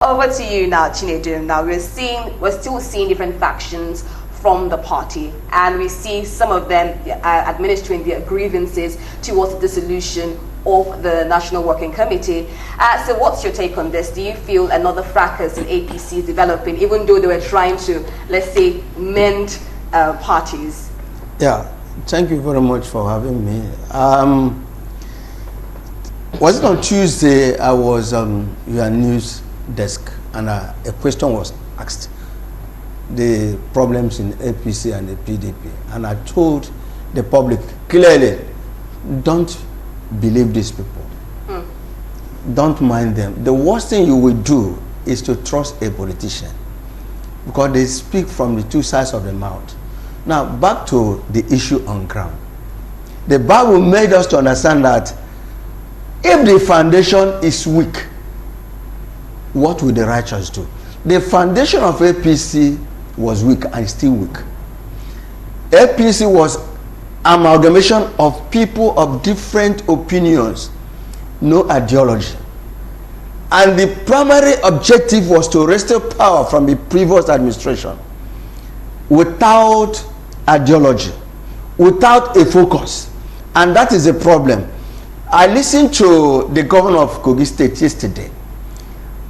over to you now, Chinedu. Now we're still seeing different factions from the party, and we see some of them administering their grievances towards the dissolution of the National Working Committee. So what's your take on this? Do you feel another fracas in APC is developing, even though they were trying to, let's say, mend parties? Yeah, thank you very much for having me. Was it on Tuesday I was on your news desk, and a question was asked, the problems in APC and the PDP, and I told the public clearly, don't believe these people. Don't mind them. The worst thing you will do is to trust a politician, because they speak from the two sides of the mouth. Now, back to the issue on ground. The Bible made us to understand that if the foundation is weak, what will the righteous do? The foundation of APC was weak and still weak. APC was amalgamation of people of different opinions, no ideology. And the primary objective was to restore power from the previous administration without ideology, without a focus. And that is a problem. I listened to the governor of Kogi State yesterday,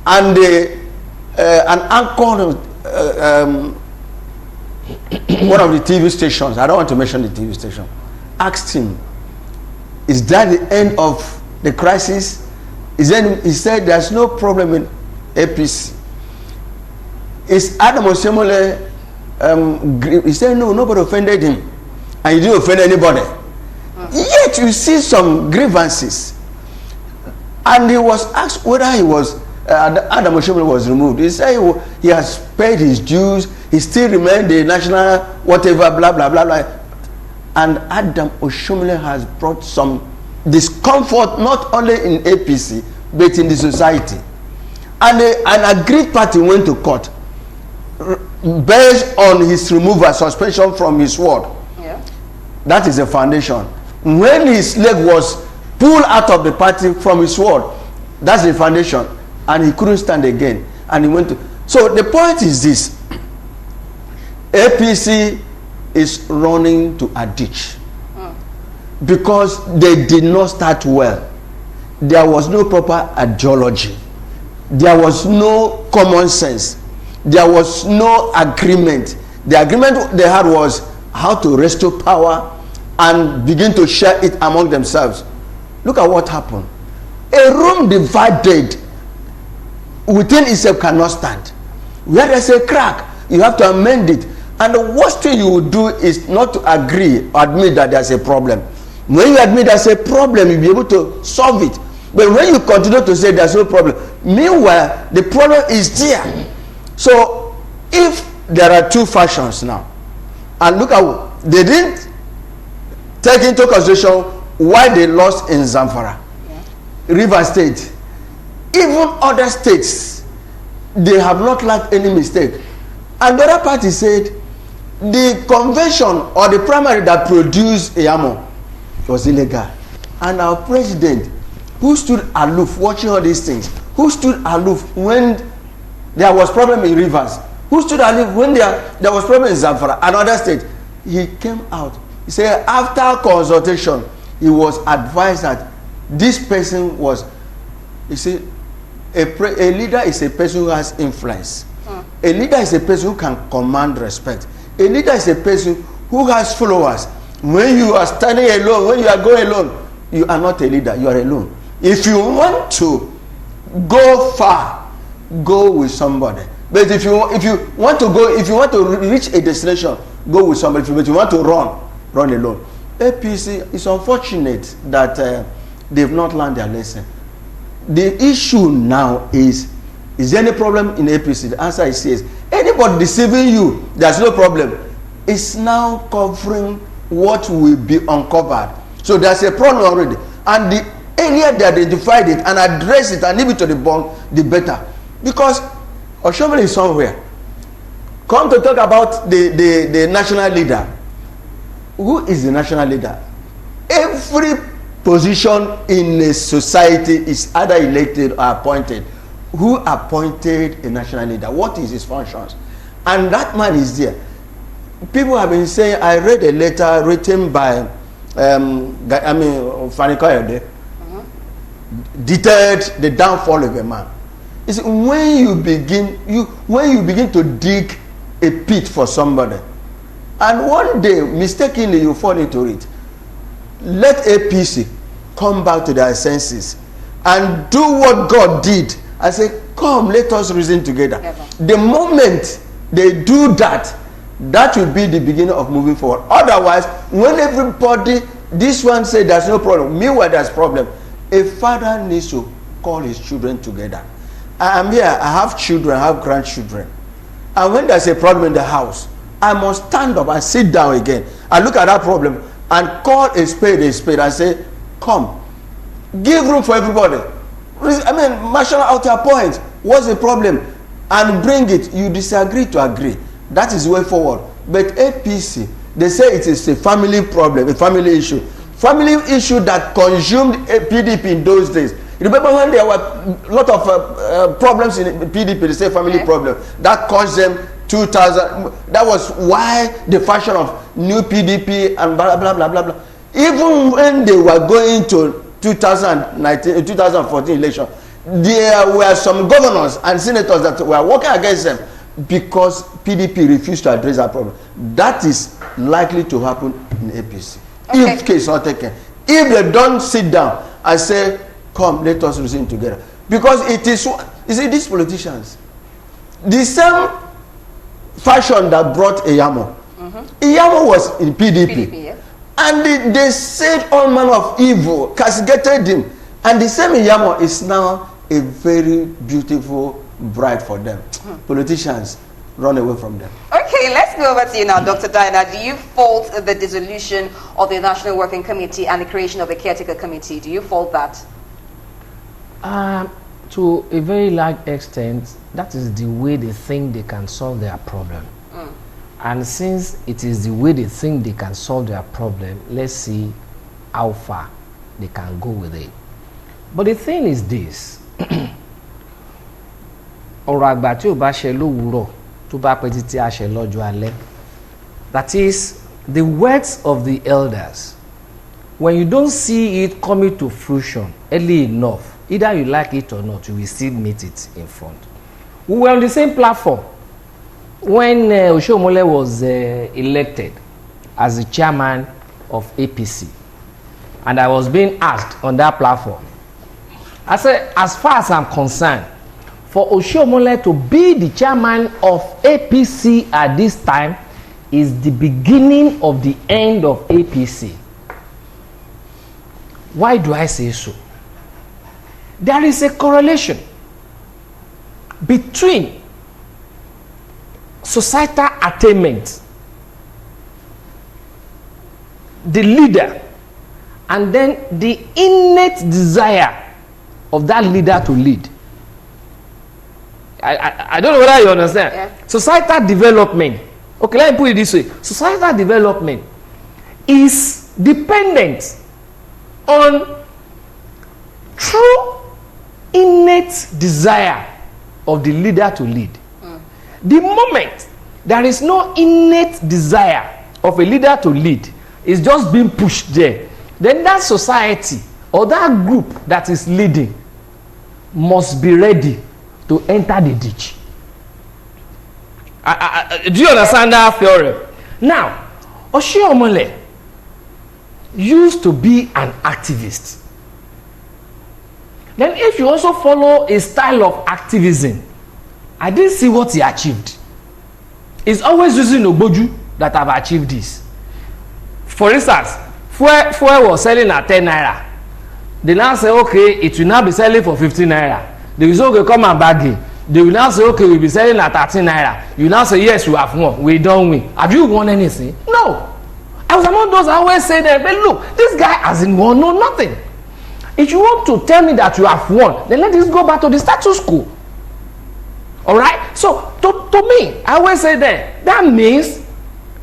and an anchor one of the TV stations, I don't want to mention the TV station, asked him, is that the end of the crisis? He said there's no problem in APC. Is Adam Osemole, he said no, nobody offended him, and he didn't offend anybody. Yet you see some grievances. And he was asked whether he was Adam Osemole was removed. He said he has paid his dues, he still remained the national whatever, blah blah blah blah. And Adam Osemole has brought some discomfort not only in APC but in the society. And an aggrieved party went to court based on his removal, suspension from his ward. Yeah. That is a foundation. When his leg was pulled out of the party from his ward, that's the foundation, and he couldn't stand again, and he went to. So the point is this: APC is running to a ditch because they did not start well. There was no proper ideology. There was no common sense. There was no agreement. The agreement they had was how to restore power and begin to share it among themselves. Look at what happened. A room divided within itself cannot stand. Where there's a crack, you have to amend it. And the worst thing you would do is not to agree or admit that there's a problem. When you admit there's a problem, you'll be able to solve it. But when you continue to say there's no problem, meanwhile, the problem is there. So, if there are two factions now, and look at what they didn't take into consideration why they lost in Zamfara, River State, even other states, they have not lacked any mistake. And the other party said the convention or the primary that produced Eyamo was illegal. And our president, who stood aloof watching all these things, who stood aloof when there was problem in Rivers, who stood aloof when there was problem in Zamfara, another state, he came out. He said after consultation, he was advised that this person was, you see, a leader is a person who has influence. A leader is a person who can command respect. A leader is a person who has followers. When you are standing alone, when you are going alone, you are not a leader, you are alone. If you want to go far, go with somebody. But if you want to reach a destination, go with somebody. But if you want to run alone. APC, is unfortunate that they've not learned their lesson. The issue now is there any problem in APC? The answer is yes. Anybody deceiving you, there's no problem. It's now covering what will be uncovered. So there's a problem already. And the area they identified it and address it and leave it to the bond, the better. Because Oshomole is somewhere. Come to talk about the national leader. Who is the national leader? Every position in a society is either elected or appointed. who appointed a national leader? What is his functions? And that man is there. People have been saying, I read a letter written by Fani Koyode, detailed the downfall of a man. It's when you begin to dig a pit for somebody, and one day mistakenly you fall into it, let APC come back to their senses and do what God did and say, come, let us reason together. The moment they do that, that will be the beginning of moving forward. Otherwise, when everybody, this one say there's no problem, meanwhile there's problem, a father needs to call his children together. I am here, I have children, I have grandchildren. And when there's a problem in the house, I must stand up and sit down again and look at that problem and call a spade and say, come, give room for everybody. I mean, marshal out your point. What's the problem? And bring it. You disagree to agree. That is the way forward. But APC, they say it is a family problem, a family issue. Family issue that consumed PDP in those days. Remember when there were a lot of problems in PDP, they say family problem. That caused them 2000. That was why the fashion of new PDP and blah, blah, blah, blah, blah. Even when they were going to 2014 election, there were some governors and senators that were working against them because PDP refused to address that problem. That is likely to happen in APC. Okay. If case not taken. If they don't sit down and say, come, let us reason together. Because it is, you see, these politicians, the same fashion that brought Iyamo. Iyamo was in PDP. Yeah. And they said all manner of evil, castigated him. And the same Iyamo is now a very beautiful bride for them. Politicians run away from them. Okay, let's go over to you now, Dr. Diana. Do you fault the dissolution of the National Working Committee and the creation of a Caretaker Committee? Do you fault that? To a very large extent, that is the way they think they can solve their problem. And since it is the way they think they can solve their problem, let's see how far they can go with it. But the thing is this. That is the words of the elders. When you don't see it coming to fruition early enough, either you like it or not, you will still meet it in front. We were on the same platform when Oshiomhole was elected as the chairman of APC, and I was being asked on that platform. I said, as far as I'm concerned, for Oshiomhole to be the chairman of APC at this time is the beginning of the end of APC. Why do I say so? There is a correlation between societal attainment, the leader, and then the innate desire of that leader to lead. I don't know whether you understand. Yeah. Societal development. Okay, let me put it this way. Societal development is dependent on true innate desire of the leader to lead. The moment there is no innate desire of a leader to lead, it's just being pushed there, then that society or that group that is leading must be ready to enter the ditch. Do you understand that theory? Now, Oshiomhole used to be an activist. Then if you also follow a style of activism, I didn't see what he achieved. It's always using Ogboju that I've achieved this. For instance, fuel was selling at 10 naira. They now say, okay, it will now be selling for 15 naira. They will say, okay, come and bargain. They will now say, okay, we'll be selling at 13 naira. You now say, yes, we have won. We don't win. Have you won anything? No. I was among those I always say that, but look, this guy hasn't won, no nothing. If you want to tell me that you have won, then let us go back to the status quo. All right? So, to me, I always say that means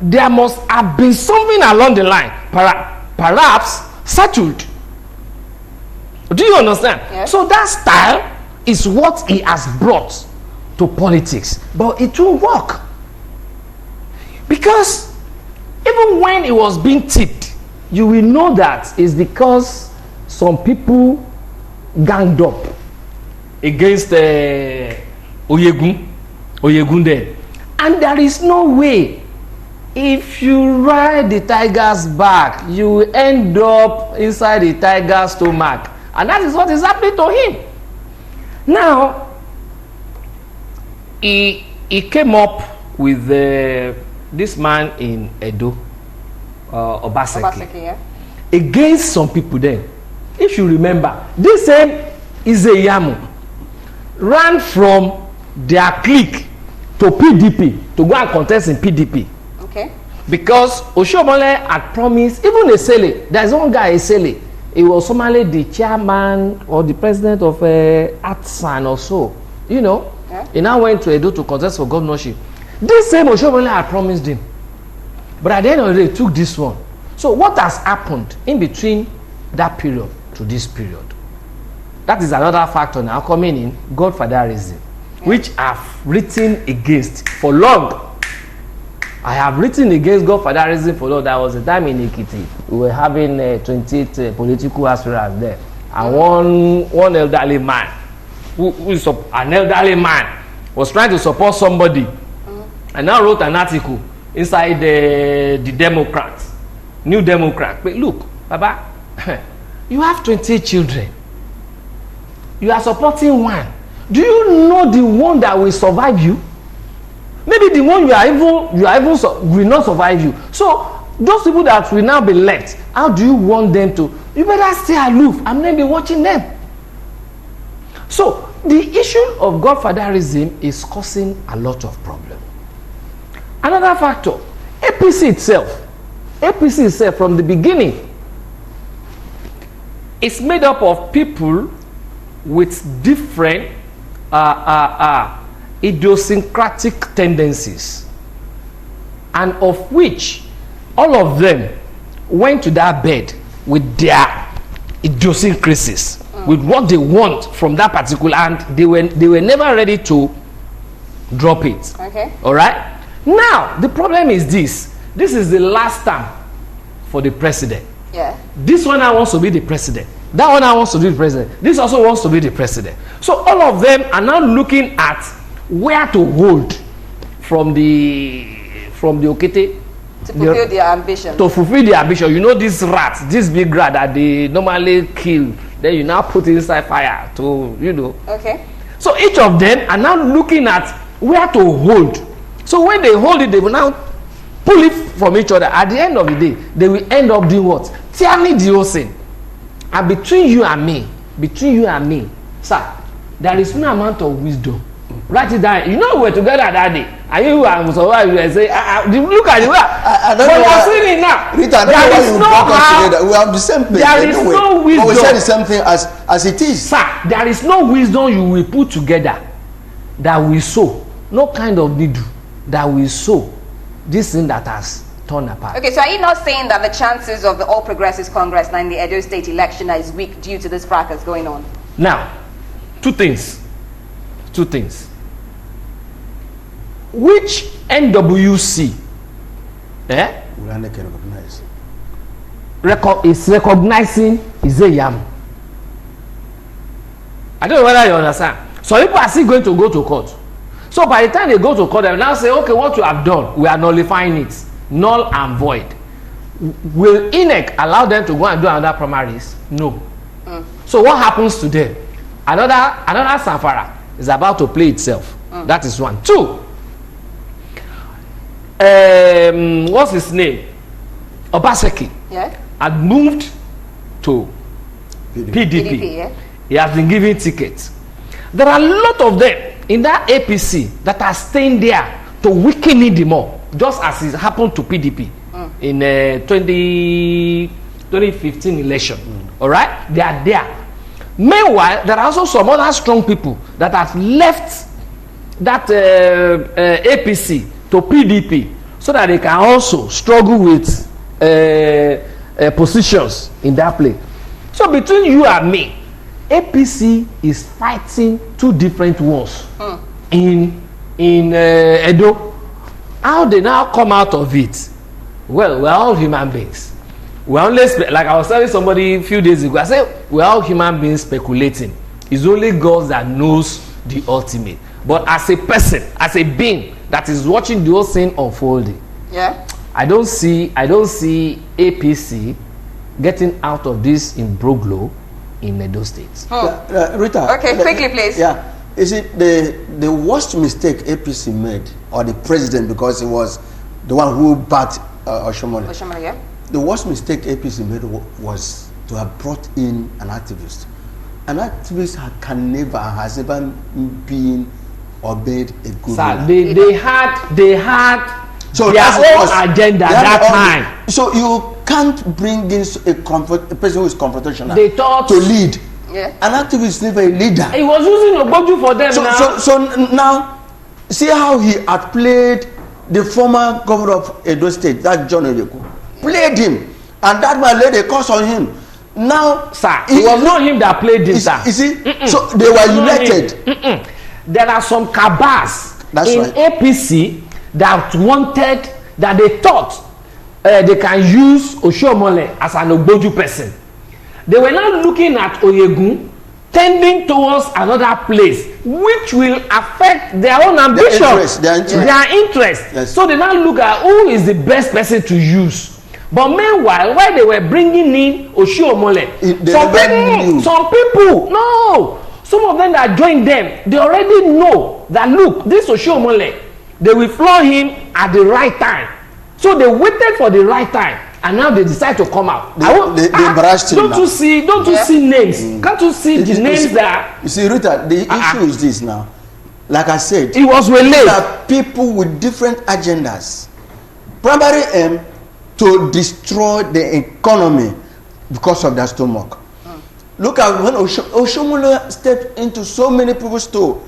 there must have been something along the line, perhaps settled. Do you understand? Yes. So that style is what he has brought to politics, but it won't work. Because even when he was being tipped, you will know that it's because some people ganged up against Oyegun then. And there is no way, if you ride the tiger's back, you will end up inside the tiger's stomach. And that is what is happening to him. Now, he came up with this man in Edo, Obaseki, yeah. against some people then. If you remember, this same Izeyamu ran from their clique to PDP to go and contest in PDP. Okay. Because Oshiomhole had promised, even Esele, there's one guy, Esele, he was normally the chairman or the president of Atsan or so, you know. Yeah. He now went to Edo to contest for governorship. This same Oshiomhole had promised him. But at the end of the day, he took this one. So what has happened in between that period to this period? That is another factor now coming in, godfatherism, which I've written against for long. I have written against godfatherism for long. There was a time in Ekiti, we were having 28 political aspirants there. And one elderly man, who is an elderly man, was trying to support somebody. And now wrote an article inside the Democrats, New Democrat. But look, Baba, you have 28 children. You are supporting one. Do you know the one that will survive you? Maybe the one you are even will not survive you. So those people that will now be left, how do you want them to? You better stay aloof and then be watching them. So the issue of godfatherism is causing a lot of problems. Another factor, APC itself from the beginning, is made up of people with different idiosyncratic tendencies, and of which all of them went to that bed with their idiosyncrasies, with what they want from that particular, and they were never ready to drop it. Okay. All right. Now the problem is this is the last time for the president. Yeah. This one now wants to be the president. That one now wants to be the president. This also wants to be the president. So all of them are now looking at where to hold from the Okete To fulfill their ambition. To fulfill their ambition. You know, these rats, this big rat that they normally kill, then you now put inside fire to, you know. Okay. So each of them are now looking at where to hold. So when they hold it, they will now pull it from each other. At the end of the day, they will end up doing what? Tearing the ocean. And between you and me, sir, there is no amount of wisdom. Write it down. You know we were together that day. And you and Musawa, you were saying, look at the way. But you are saying it now. Rita, there is no how. We have the same place. There is no wisdom. But we say the same thing as it is. Sir, there is no wisdom you will put together that will sow. No kind of needle that will sow this thing that has torn apart. Okay, so are you not saying that the chances of the All Progressives Congress in the Edo State election is weak due to this fracas going on? Now, two things. Which NWC is recognizing Izeyam? I don't know whether you understand. So people are still going to go to court. So by the time they go to court, they will now say, okay, what you have done, we are nullifying it. Null and void. Will INEC allow them to go and do another primaries? No. So what happens to them? Another Sanfara is about to play itself. That is one. Two, what's his name? Obaseki had moved to PDP. Yeah? He has been given tickets. There are a lot of them in that APC that are staying there to weaken it more, just as it happened to PDP in 2015 election. All right, they are there. Meanwhile, there are also some other strong people that have left that APC to PDP so that they can also struggle with positions in that place. So between you and me, APC is fighting two different wars in Edo. How they now come out of it? Well, we're all human beings. We only like I was telling somebody a few days ago. I said we're all human beings speculating. It's only God that knows the ultimate. But as a person, as a being that is watching the whole thing unfolding, I don't see APC getting out of this imbroglio in Edo State. Rita. Okay, quickly, please. Yeah. Is it the worst mistake APC made, or the president, because he was the one who backed Oshomole? Oshomole, yeah. The worst mistake APC made was to have brought in an activist. An activist has never been obeyed a good Sir, leader. they had so their own agenda that time. So you can't bring in a person who is confrontational They thought to lead. Yeah. An activist is never a leader. He was using Ogboju for them now. So now, see how he outplayed the former governor of Edo State, that John Oyeku. Played him, and that man laid a curse on him. Now, sir, it was not him that played him, sir. You see, so they were united. There are some cabals in right. APC that wanted, that they thought they can use Oshomole as an Ogboju person. They were now looking at Oyegun tending towards another place, which will affect their own ambition, their interest. Yes. So they now look at who is the best person to use. But meanwhile, while they were bringing in Oshiomole, some people, no, some of them that joined them, they already know that, look, this Oshiomole, they will floor him at the right time. So they waited for the right time, and now they decide to come out. They embarrassed him. Don't you see names? Can't you see the names that? You see, Rita, the issue is this now. Like I said, it was relayed. There are people with different agendas. Primary aim to destroy the economy because of their stomach. Look at when Oshomole stepped into so many people's store.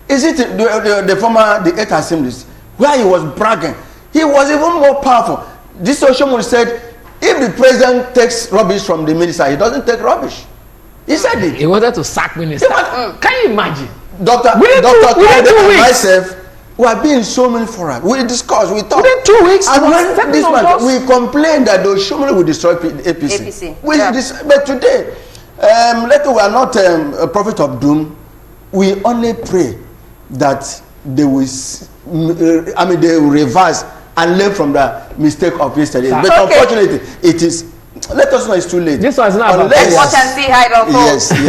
Is it the former 8 assemblies where he was bragging? He was even more powerful. This Oshomole said, if the president takes rubbish from the minister, he doesn't take rubbish. He said it. He wanted to sack minister. Can you imagine? Dr. Kennedy and myself, we have been in so many forums. We discussed, we talked. Within 2 weeks, and when this man, we complained that the Oshomole will destroy APC. But today, we are not a prophet of doom. We only pray that they will, they will reverse and learn from the mistake of yesterday. But unfortunately, it is. Let us know it's too late. This one is not about let's watch and see how it unfolds. Yes.